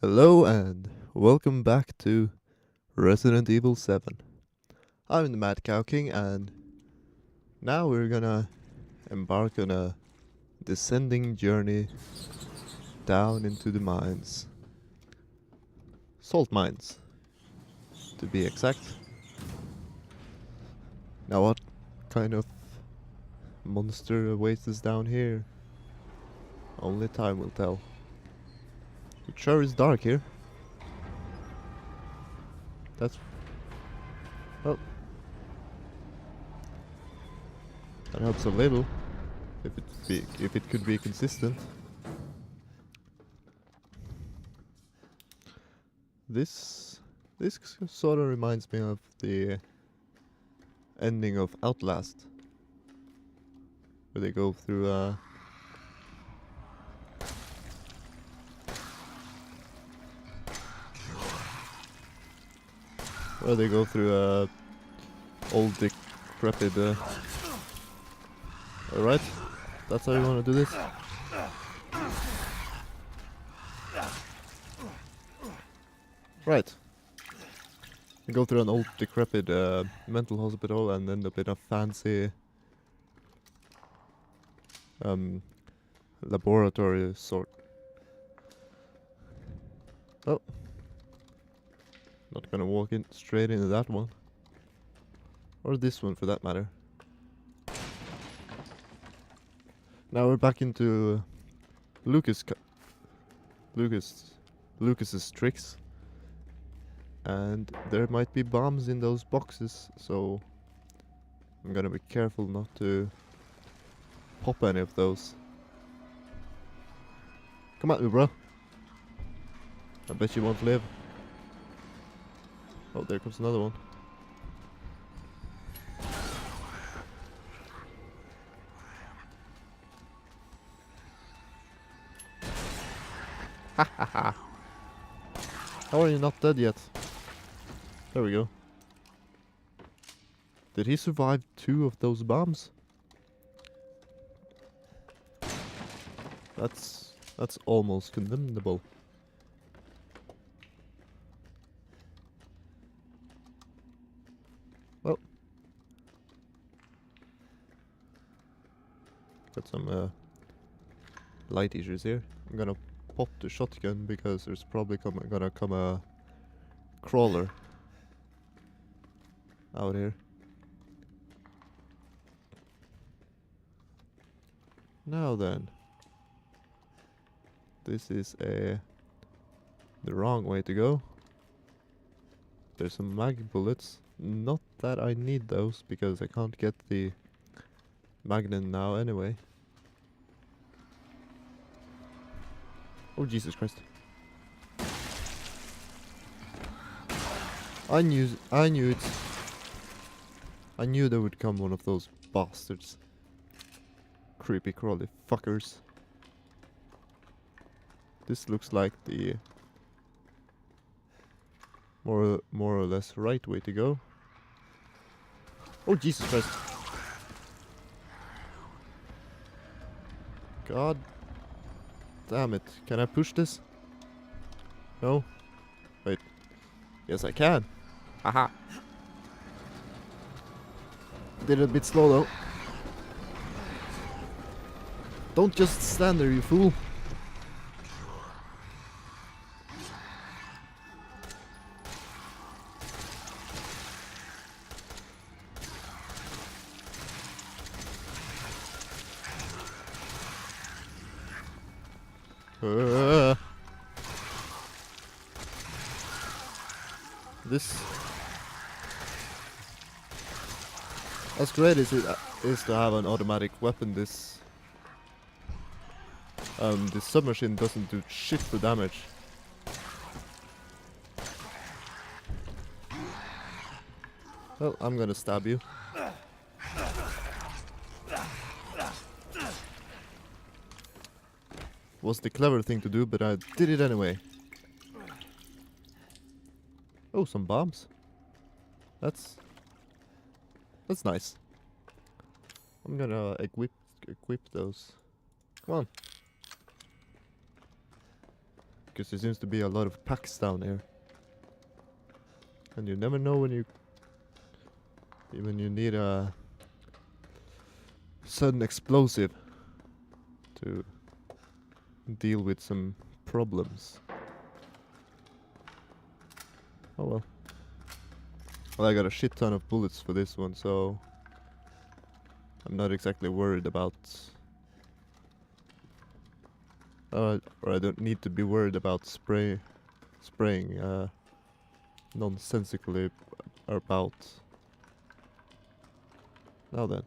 Hello and welcome back to Resident Evil 7. I'm the Mad Cow King, and now we're gonna embark on a descending journey down into the mines. Salt mines, to be exact. Now what kind of monster awaits us down here? Only time will tell. It sure is dark here. That's... well, that helps a little. If it could be consistent. This sort of reminds me of the ending of Outlast, where they go through old decrepit. Alright, that's how you want to do this. Right. You go through an old decrepit mental hospital and end up in a fancy laboratory sort. Oh. Not gonna walk in straight into that one. Or this one for that matter. Now we're back into Lucas's tricks. And there might be bombs in those boxes, so I'm gonna be careful not to pop any of those. Come at me, bro. I bet you won't live. Oh, there comes another one. Ha ha ha. How are you not dead yet? There we go. Did he survive 2 of those bombs? That's almost condemnable. Well, got some light issues here. I'm gonna pop the shotgun because there's probably gonna come a crawler out here. Now then, this is the wrong way to go. There's some mag bullets. Not that I need those because I can't get the magnet now anyway. Oh Jesus Christ. I knew there would come one of those bastards. Creepy crawly fuckers. This looks like the more or less right way to go. Oh Jesus Christ. God damn it. Can I push this? No? Wait. Yes I can. Haha. Did it a bit slow though. Don't just stand there, you fool. This... as great as it is to have an automatic weapon, this submachine doesn't do shit for damage. Well, I'm gonna stab you. Was the clever thing to do, but I did it anyway. Oh, some bombs. That's nice. I'm gonna equip those. Come on. Because there seems to be a lot of packs down here. And you never know when you need a sudden explosive to deal with some problems. Oh well. Well, I got a shit ton of bullets for this one, so I'm not exactly worried about... or I don't need to be worried about spraying nonsensically about. Now then.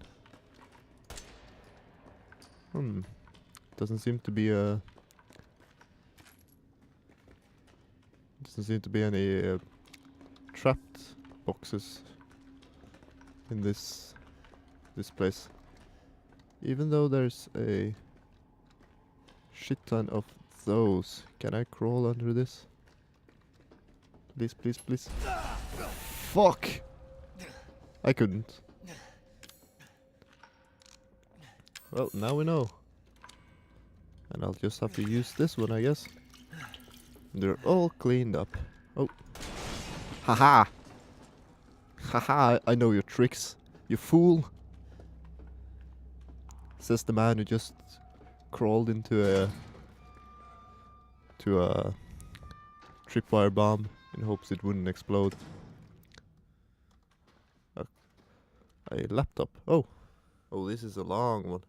Doesn't seem to be any trapped boxes in this place. Even though there's a shit ton of those. Can I crawl under this? Please, please, please. Fuck! I couldn't. Well, now we know. And I'll just have to use this one, I guess. They're all cleaned up. Oh. Haha! Haha, I know your tricks, you fool! Says the man who just crawled into a tripwire bomb in hopes it wouldn't explode. A laptop. Oh, this is a long one.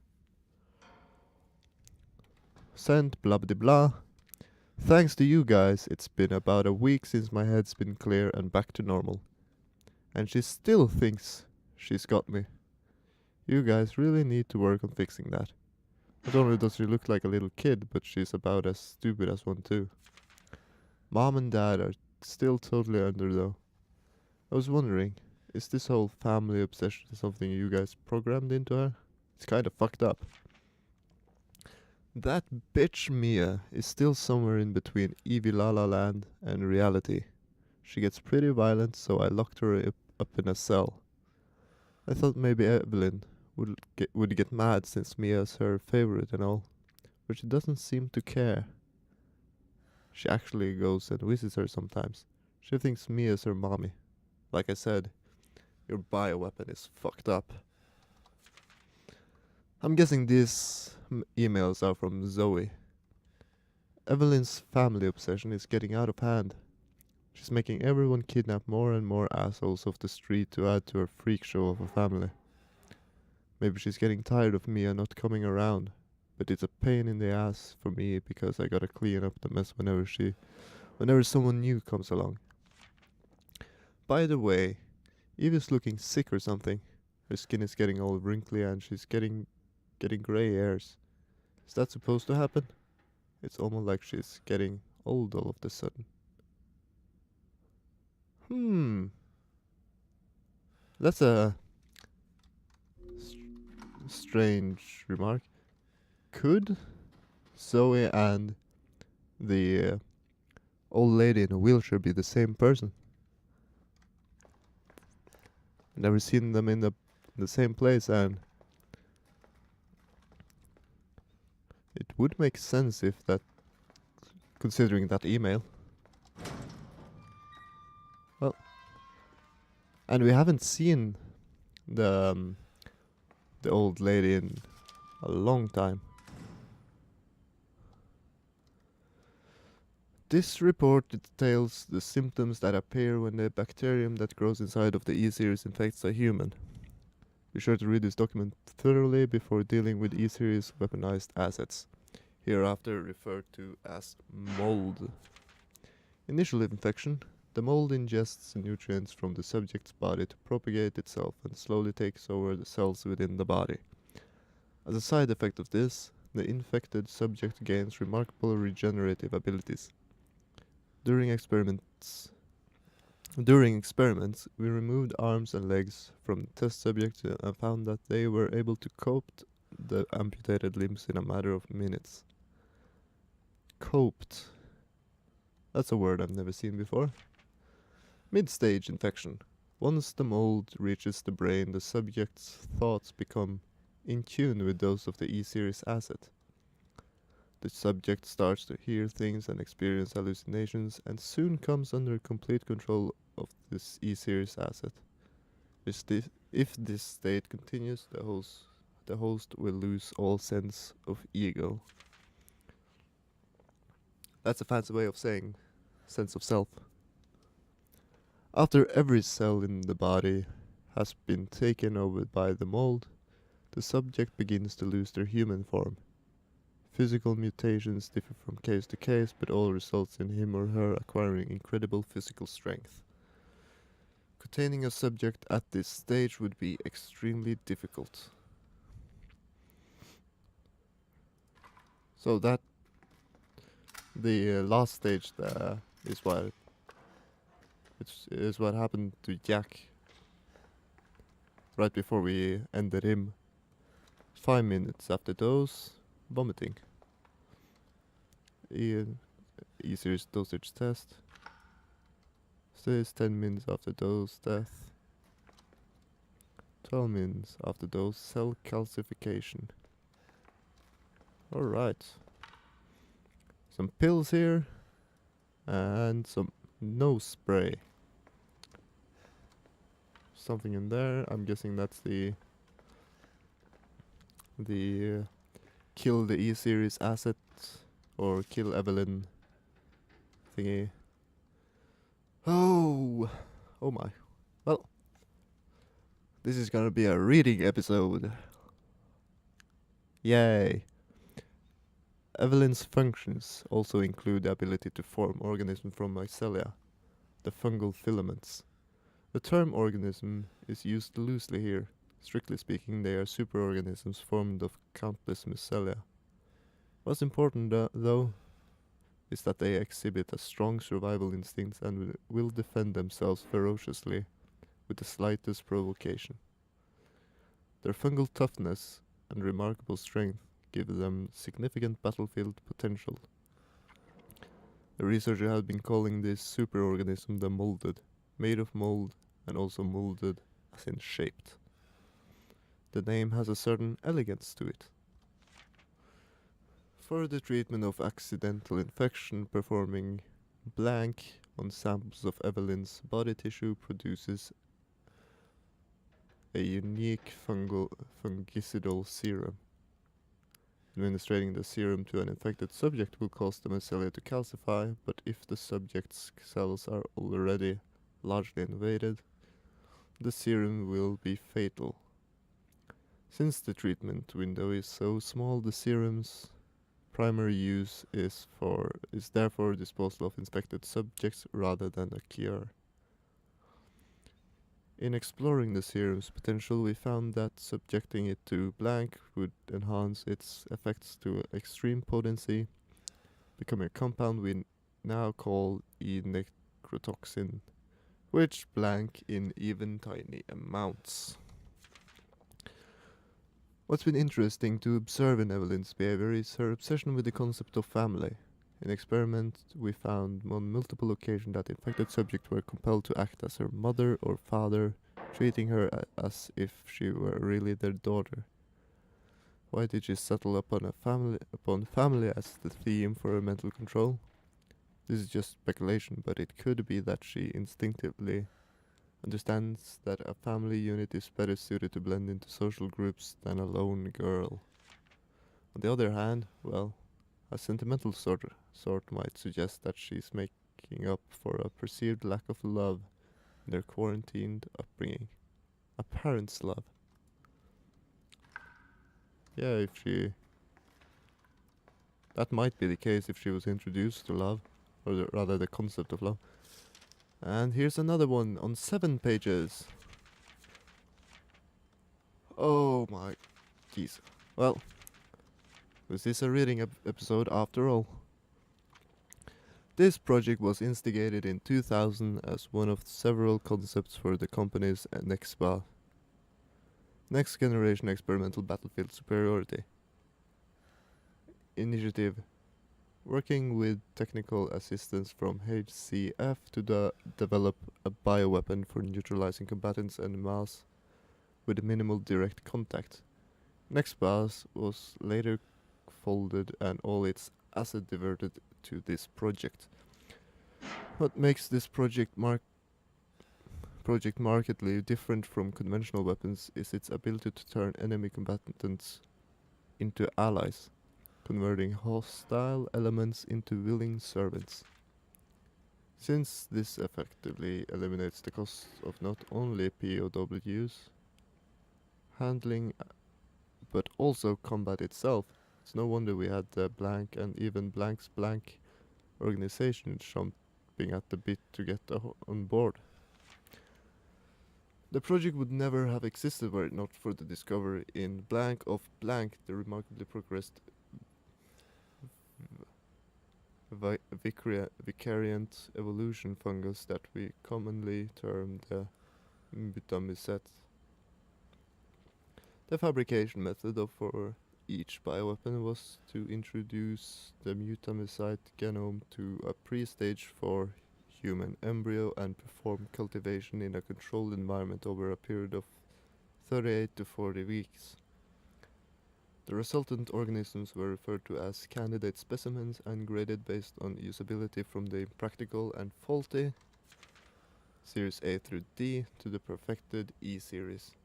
Sent blah blah blah. Thanks to you guys, it's been about a week since my head's been clear and back to normal. And she still thinks she's got me. You guys really need to work on fixing that. Not only does she look like a little kid, but she's about as stupid as one too. Mom and Dad are still totally under though. I was wondering, is this whole family obsession something you guys programmed into her? It's kinda fucked up. That bitch Mia is still somewhere in between Evie La La Land and reality. She gets pretty violent, so I locked her up in a cell. I thought maybe Evelyn would get mad since Mia's her favorite and all, but she doesn't seem to care. She actually goes and visits her sometimes. She thinks Mia's her mommy. Like I said, your bioweapon is fucked up. I'm guessing these emails are from Zoe. Evelyn's family obsession is getting out of hand. She's making everyone kidnap more and more assholes off the street to add to her freak show of a family. Maybe she's getting tired of Mia not coming around, but it's a pain in the ass for me because I gotta clean up the mess whenever someone new comes along. By the way, Eva's looking sick or something. Her skin is getting all wrinkly and she's getting gray hairs. Is that supposed to happen? It's almost like she's getting old all of a sudden. That's a strange remark. Could Zoe and the old lady in a wheelchair be the same person? Never seen them in the same place, and it would make sense if that, considering that email. Well, and we haven't seen the old lady in a long time. This report details the symptoms that appear when the bacterium that grows inside of the E-series infects a human. Be sure to read this document thoroughly before dealing with E-series weaponized assets, hereafter referred to as mold. Initial infection. The mold ingests nutrients from the subject's body to propagate itself and slowly takes over the cells within the body. As a side effect of this, the infected subject gains remarkable regenerative abilities. During experiments, we removed arms and legs from the test subjects and found that they were able to cope the amputated limbs in a matter of minutes. Coped. That's a word I've never seen before. Mid-stage infection. Once the mold reaches the brain, the subject's thoughts become in tune with those of the E-series asset. The subject starts to hear things and experience hallucinations and soon comes under complete control of this E-series asset. If this state continues, the host will lose all sense of ego. That's a fancy way of saying sense of self. After every cell in the body has been taken over by the mold, the subject begins to lose their human form. Physical mutations differ from case to case, but all results in him or her acquiring incredible physical strength. Containing a subject at this stage would be extremely difficult. So that the last stage is what happened to Jack right before we ended him. 5 minutes after dose, vomiting. E-series dosage test. Says 10 minutes after dose, death. 12 minutes after dose, cell calcification. Alright. Some pills here. And some nose spray. Something in there. I'm guessing that's the kill the E-series asset or kill Evelyn thingy. Oh my. Well, this is gonna be a reading episode. Yay. Evelyn's functions also include the ability to form organisms from mycelia, the fungal filaments. The term organism is used loosely here. Strictly speaking, they are superorganisms formed of countless mycelia. What's important though is that they exhibit a strong survival instinct and will defend themselves ferociously with the slightest provocation. Their fungal toughness and remarkable strength give them significant battlefield potential. The researcher had been calling this superorganism the molded, made of mold and also molded as in shaped. The name has a certain elegance to it. For the treatment of accidental infection, performing blank on samples of Evelyn's body tissue produces a unique fungicidal serum. Administering the serum to an infected subject will cause the mycelia to calcify, but if the subject's cells are already largely invaded, the serum will be fatal. Since the treatment window is so small, the serum's primary use is therefore disposal of infected subjects rather than a cure. In exploring the serum's potential, we found that subjecting it to blank would enhance its effects to extreme potency, becoming a compound we now call E-necrotoxin, which blank in even tiny amounts. What's been interesting to observe in Evelyn's behavior is her obsession with the concept of family. In experiment, we found on multiple occasions that infected subjects were compelled to act as her mother or father, treating her as if she were really their daughter. Why did she settle upon family as the theme for her mental control? This is just speculation, but it could be that she instinctively understands that a family unit is better suited to blend into social groups than a lone girl. On the other hand, well, a sentimental sort might suggest that she's making up for a perceived lack of love in their quarantined upbringing. A parent's love. Yeah, that might be the case if she was introduced to love, or rather the concept of love. And here's another one on 7 pages. Oh my jeez. Well, was this a reading episode after all? This project was instigated in 2000 as one of several concepts for the company's NEXTBA, Next Generation Experimental Battlefield Superiority initiative, working with technical assistance from HCF to develop a bioweapon for neutralizing combatants en masse with minimal direct contact. NEXTBA was later folded and all its asset diverted to this project. What makes this project markedly different from conventional weapons is its ability to turn enemy combatants into allies, converting hostile elements into willing servants. Since this effectively eliminates the cost of not only POWs handling but also combat itself, it's no wonder we had the blank and even blank's blank organization chomping at the bit to get on board. The project would never have existed were it not for the discovery in blank of blank the remarkably progressed vicariant evolution fungus that we commonly term the mutamycete. The fabrication method for each bioweapon was to introduce the mutamycete genome to a pre-stage for human embryo and perform cultivation in a controlled environment over a period of 38 to 40 weeks. The resultant organisms were referred to as candidate specimens and graded based on usability from the impractical and faulty Series A through D to the perfected E series.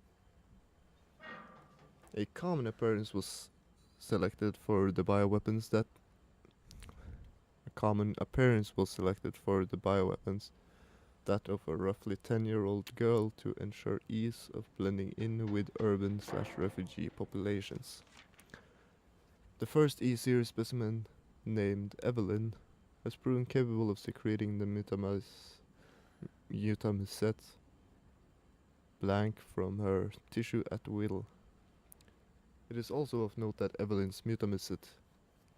A common appearance was selected for the bioweapons that of a roughly 10-year-old girl to ensure ease of blending in with urban/refugee populations. The first E-series specimen, named Evelyn, has proven capable of secreting the mutamycete blank from her tissue at will. It is also of note that Evelyn's mutamycete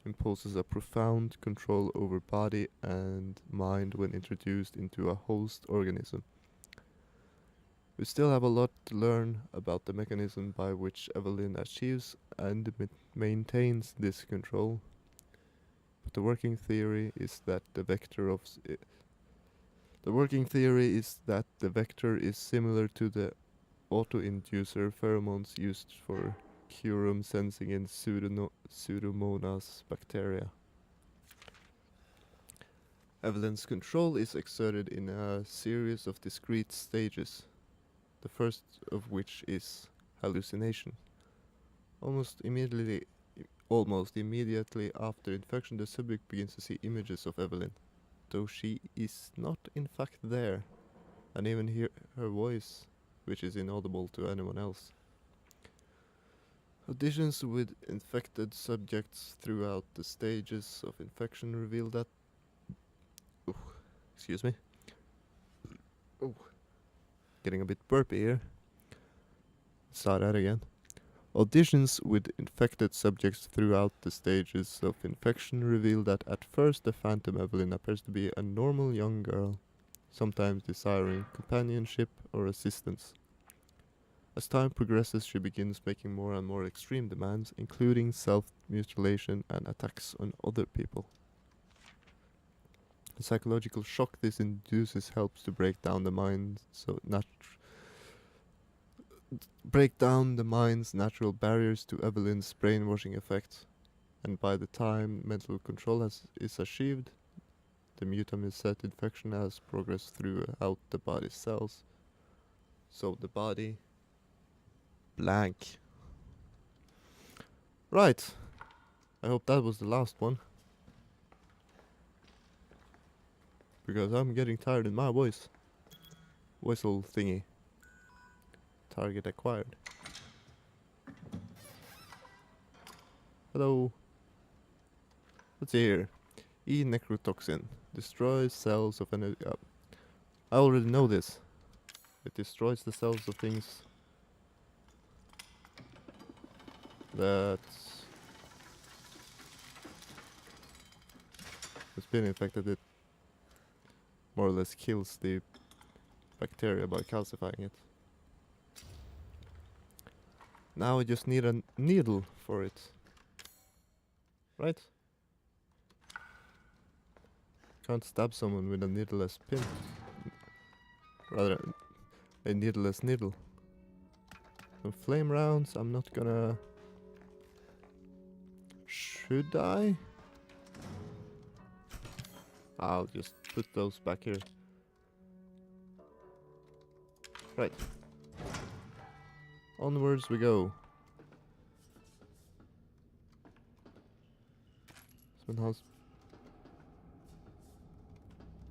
imposes a profound control over body and mind when introduced into a host organism. We still have a lot to learn about the mechanism by which Evelyn achieves and maintains this control, but the working theory is that the vector is similar to the auto-inducer pheromones used for quorum sensing in Pseudomonas bacteria. Evelyn's control is exerted in a series of discrete stages, the first of which is hallucination. Almost immediately after infection, the subject begins to see images of Evelyn, though she is not in fact there, and even hear her voice, which is inaudible to anyone else. Auditions with infected subjects throughout the stages of infection reveal that... excuse me. Getting a bit burpy here. Start that again. Auditions with infected subjects throughout the stages of infection reveal that at first the phantom Evelyn appears to be a normal young girl, sometimes desiring companionship or assistance. As time progresses, she begins making more and more extreme demands, including self-mutilation and attacks on other people. The psychological shock this induces helps to break down the mind's natural barriers to Evelyn's brainwashing effect, and by the time mental control is achieved, the mutamycete infection has progressed throughout the body's cells. So the body blank. Right. I hope that was the last one, because I'm getting tired in my voice. Whistle thingy. Target acquired. Hello. Let's see here. E-necrotoxin. Destroys cells of energy. I already know this. It destroys the cells of things that has been infected. It more or less kills the bacteria by calcifying it. Now I just need a needle for it. Right? Can't stab someone with a needleless pin. Rather, a needleless needle. Some flame rounds, I'm not gonna... Shh. Should I? I'll just put those back here. Right. Onwards we go. House.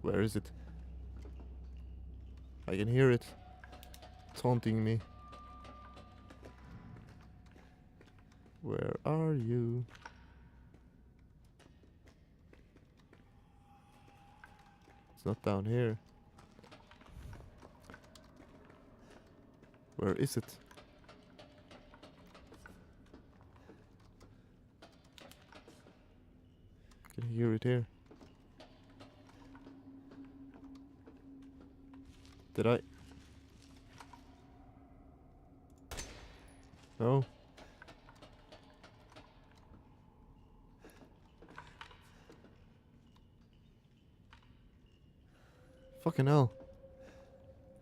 Where is it? I can hear it taunting me. Where are you? It's not down here. Where is it? I can hear it here. Did I? No. Fucking hell.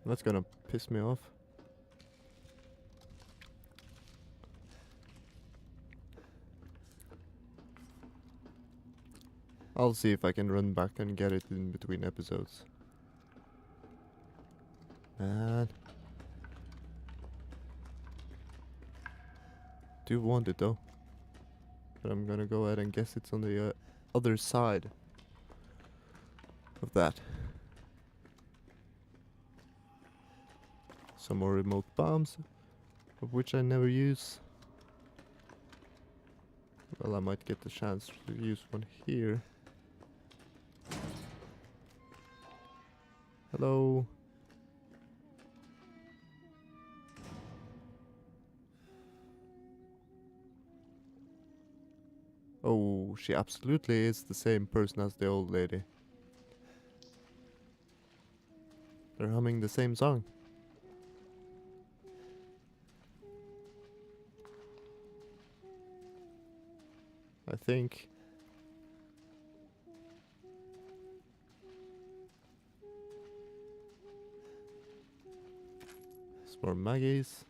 That's gonna piss me off. I'll see if I can run back and get it in between episodes. Man. Do want it though. But I'm gonna go ahead and guess it's on the other side of that. Some more remote bombs, of which I never use. Well, I might get the chance to use one here. Hello. Oh, she absolutely is the same person as the old lady. They're humming the same song. I think. Some more Maggies.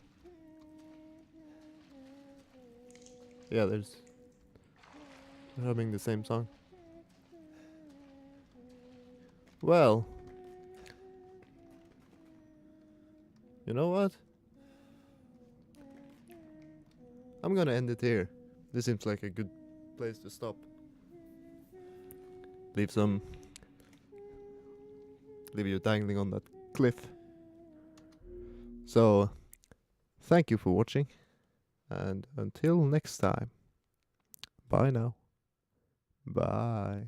Yeah, they're humming the same song. Well, you know what? I'm gonna end it here. This seems like a good place to stop. Leave you dangling on that cliff. So, thank you for watching, and until next time, bye now. Bye.